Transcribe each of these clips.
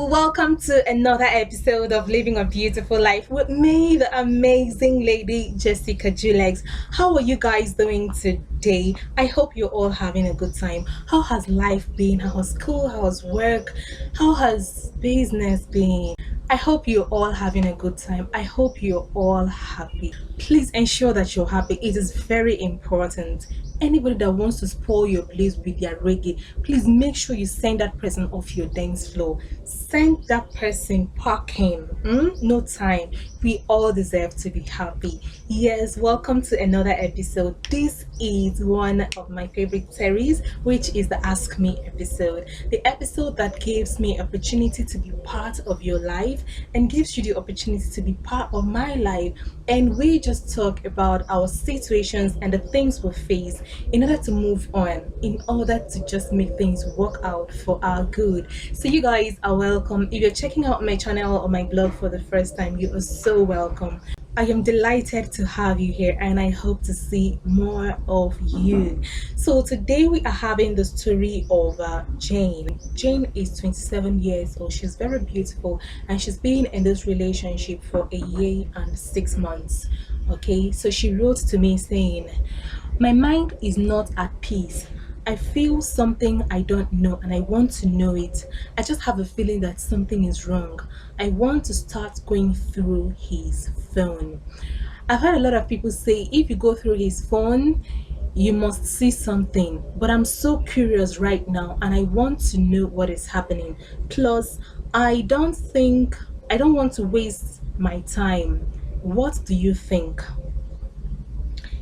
welcome to another episode of Living a Beautiful Life with me, the amazing lady Jessica Julex. How are you guys doing today? I hope you're all having a good time. How has life been? How has school? How has work? How has business been? I hope you're all having a good time. I hope you're all happy. Please ensure that you're happy. It is very important. Anybody that wants to spoil your place with their reggae, please make sure you send that person off your dance floor. Send that person packing. No time. We all deserve to be happy. Yes, welcome to another episode. This is one of my favorite series, which is the Ask Me episode. The episode that gives me opportunity to be part of your life and gives you the opportunity to be part of my life. And we just talk about our situations and the things we face in order to move on, in order to just make things work out for our good. So you guys are welcome. If you're checking out my channel or my blog for the first time, you are so welcome. I am delighted to have you here and I hope to see more of you. So today we are having the story of Jane. Jane is 27 years old. She's very beautiful and she's been in this relationship for a year and 6 months. Okay, so she wrote to me saying, "My mind is not at peace. I feel something I don't know and I want to know it. I just have a feeling that something is wrong. I want to start going through his phone." I've heard a lot of people say if you go through his phone, you must see something. But I'm so curious right now and I want to know what is happening. Plus, I don't want to waste my time. What do you think?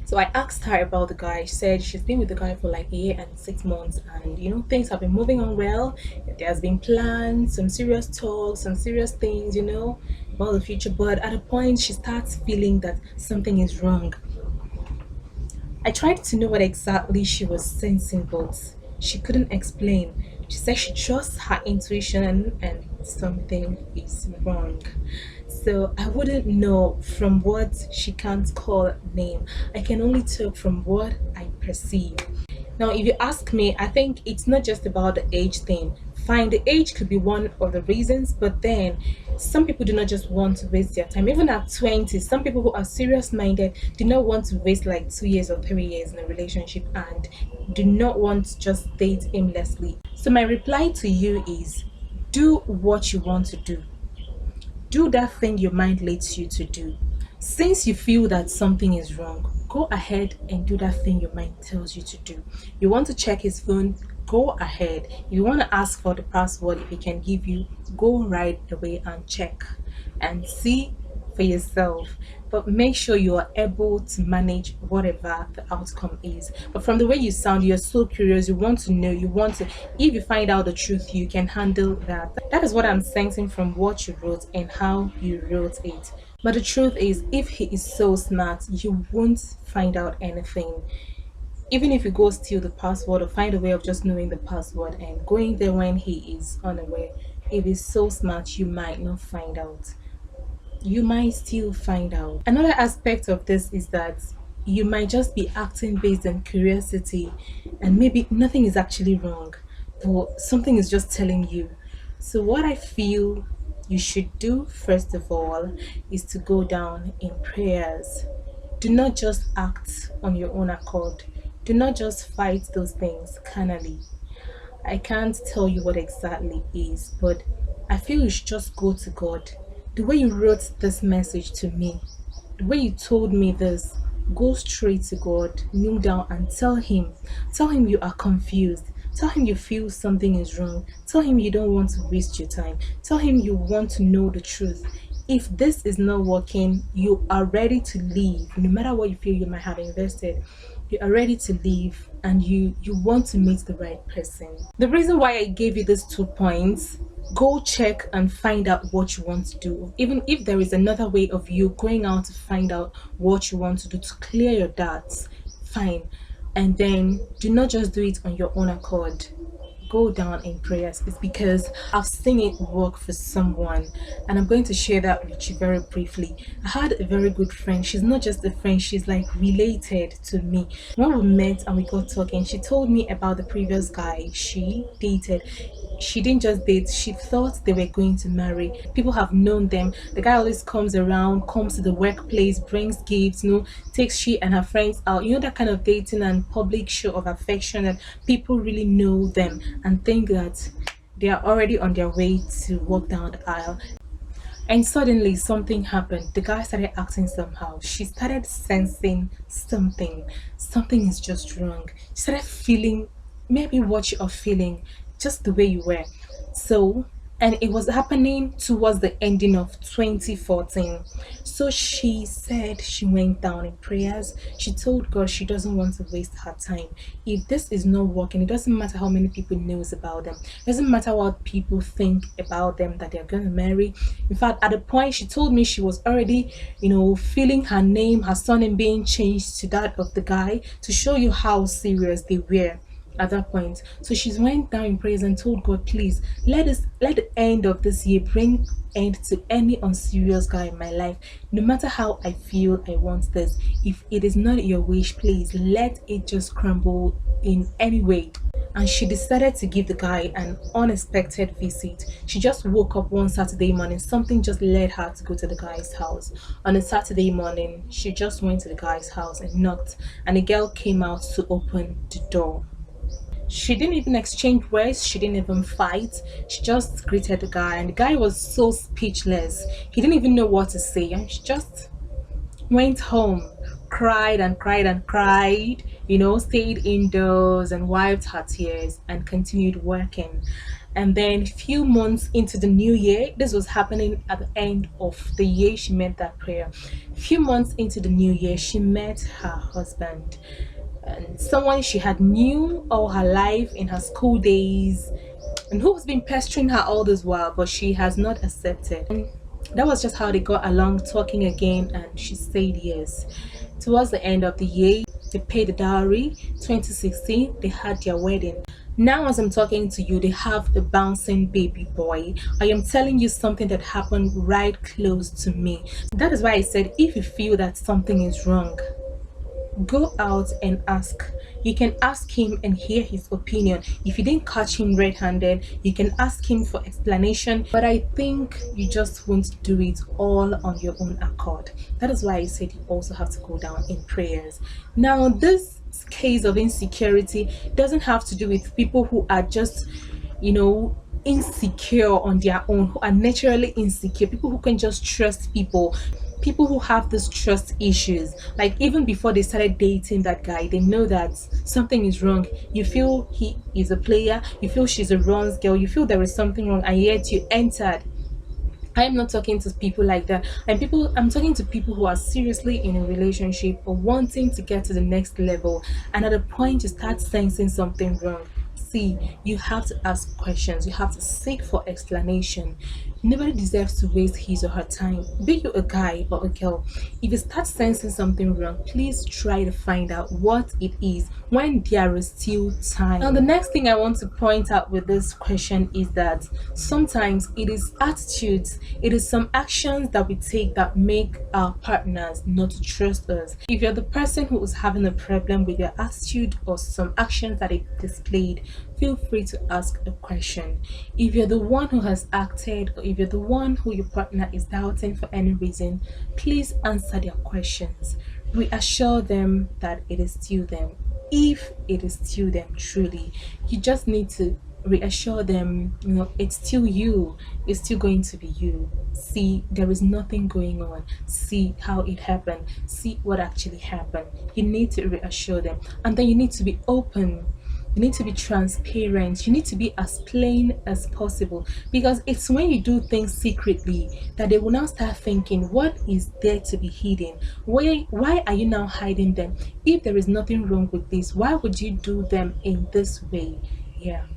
So I asked her about the guy. She said she's been with the guy for like a year and 6 months, and things have been moving on well. There has been plans, some serious talks, some serious things, about the future. But at a point, she starts feeling that something is wrong. I tried to know what exactly she was sensing, but she couldn't explain. She said she trusts her intuition and something is wrong. So I wouldn't know from what she can't call name. I can only talk from what I perceive. Now, if you ask me, I think it's not just about the age thing. Fine, the age could be one of the reasons, but then some people do not just want to waste their time. Even at 20, some people who are serious minded do not want to waste like 2 years or 3 years in a relationship and do not want to just date aimlessly. So, my reply to you is do what you want to do. Do that thing your mind leads you to do. Since you feel that something is wrong, go ahead and do that thing your mind tells you to do. You want to check his phone, go ahead. If you want to ask for the password, if he can give you, go right away and check and see for yourself. But make sure you are able to manage whatever the outcome is. But from the way you sound, you're so curious, you want to know, if you find out the truth, you can handle that. That is what I'm sensing from what you wrote and how you wrote it. But the truth is, if he is so smart, you won't find out anything. Even if you go steal the password or find a way of just knowing the password and going there when he is unaware, if he's so smart, you might not find out. You might still find out. Another aspect of this is that you might just be acting based on curiosity and maybe nothing is actually wrong, but something is just telling you. So, what I feel you should do first of all is to go down in prayers. Do not just act on your own accord, do not just fight those things carnally. I can't tell you what exactly is, but I feel you should just go to God. The way you wrote this message to me, the way you told me this, go straight to God, kneel down and tell him. Tell him you are confused. Tell him you feel something is wrong. Tell him you don't want to waste your time. Tell him you want to know the truth. If this is not working, you are ready to leave. No matter what you feel you might have invested, you are ready to leave and you want to meet the right person. The reason why I gave you these 2 points, go check and find out what you want to do. Even if there is another way of you going out to find out what you want to do to clear your doubts, fine. And then do not just do it on your own accord. go down in prayers is because I've seen it work for someone, and I'm going to share that with you very briefly. I had a very good friend. She's not just a friend, she's like related to me. When we met and we got talking, she told me about the previous guy she dated. She didn't just date, she thought they were going to marry. People have known them. The guy always comes around, comes to the workplace, brings gifts, takes she and her friends out, that kind of dating and public show of affection, and people really know them and think that they are already on their way to walk down the aisle. And suddenly something happened. The guy started acting somehow. She started sensing something. Something is just wrong. She started feeling maybe what you are feeling, just the way you were. So, and it was happening towards the ending of 2014. So she said she went down in prayers. She told God she doesn't want to waste her time. If this is not working, it doesn't matter how many people knows about them. It doesn't matter what people think about them that they're gonna marry. In fact, at the point she told me she was already, feeling her name, her surname being changed to that of the guy to show you how serious they were at that point. So she went down in praise and told God, please let the end of this year bring end to any unserious guy in my life. No matter how I feel, I want this. If it is not your wish, please let it just crumble in any way. And she decided to give the guy an unexpected visit. She just woke up one Saturday morning. Something just led her to go to the guy's house. On a Saturday morning, she just went to the guy's house and knocked, and a girl came out to open the door. She didn't even exchange words, she didn't even fight. She just greeted the guy, and the guy was so speechless. He didn't even know what to say, and she just went home, cried and cried and cried, stayed indoors and wiped her tears and continued working. And then, few months into the new year, this was happening at the end of the year she made that prayer. Few months into the new year, she met her husband, and someone she had knew all her life in her school days, and who's been pestering her all this while, but she has not accepted. And that was just how they got along, talking again, and she said yes. Towards the end of the year, they paid the dowry. 2016, they had their wedding. Now, as I'm talking to you, they have a bouncing baby boy. I am telling you something that happened right close to me. That is why I said, if you feel that something is wrong, go out and ask. You can ask him and hear his opinion. If you didn't catch him red-handed, you can ask him for explanation, but I think you just won't do it all on your own accord. That is why I said you also have to go down in prayers. Now, this case of insecurity doesn't have to do with people who are just, insecure on their own, who are naturally insecure, people who can just trust people who have these trust issues. Like, even before they started dating that guy, they know that something is wrong. You feel he is a player, you feel she's a runs girl, you feel there is something wrong, and yet you entered. I'm not talking to people like that. I'm talking to people who are seriously in a relationship or wanting to get to the next level, and at a point you start sensing something wrong. See, you have to ask questions, you have to seek for explanation. Nobody deserves to waste his or her time, be you a guy or a girl. If you start sensing something wrong, please try to find out what it is when there is still time. Now, the next thing I want to point out with this question is that sometimes it is attitudes, it is some actions that we take that make our partners not to trust us. If you're the person who is having a problem with your attitude or some actions that it displayed, feel free to ask a question. If you're the one who has acted, or if you're the one who your partner is doubting for any reason, please answer their questions. Reassure them that it is still them. If it is still them truly, you just need to reassure them, it's still you, it's still going to be you. See, there is nothing going on. See how it happened. See what actually happened. You need to reassure them, and then you need to be open. You need to be transparent. You need to be as plain as possible, because it's when you do things secretly that they will now start thinking, what is there to be hidden? Why are you now hiding them? If there is nothing wrong with this, why would you do them in this way? Yeah.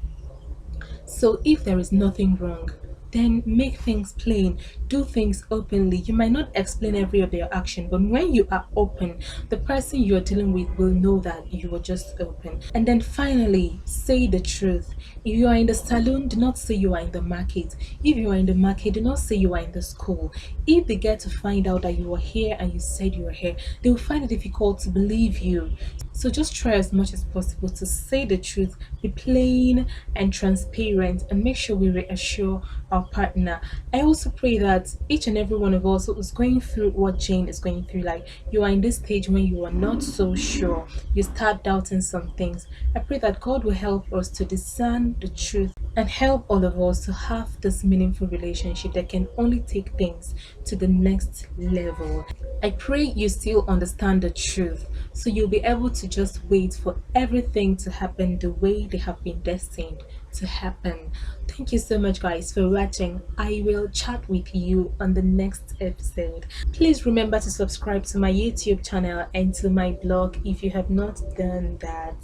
So if there is nothing wrong, then make things plain, do things openly. You might not explain every of your action, but when you are open, the person you're dealing with will know that you were just open. And then finally, say the truth. If you are in the salon, do not say you are in the market. If you are in the market, do not say you are in the school. If they get to find out that you were here and you said you were here, they will find it difficult to believe you. So just try as much as possible to say the truth, be plain and transparent, and make sure we reassure our partner. I also pray that each and every one of us who is going through what Jane is going through, like you are in this stage when you are not so sure, you start doubting some things. I pray that God will help us to discern the truth and help all of us to have this meaningful relationship that can only take things to the next level. I pray you still understand the truth so you'll be able to just wait for everything to happen the way they have been destined to happen. Thank you so much, guys, for watching. I will chat with you on the next episode. Please remember to subscribe to my YouTube channel and to my blog if you have not done that,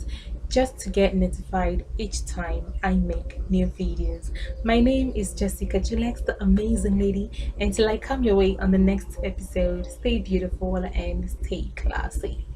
just to get notified each time I make new videos. My name is Jessica Julex, the amazing lady. Until I come your way on the next episode, stay beautiful and stay classy.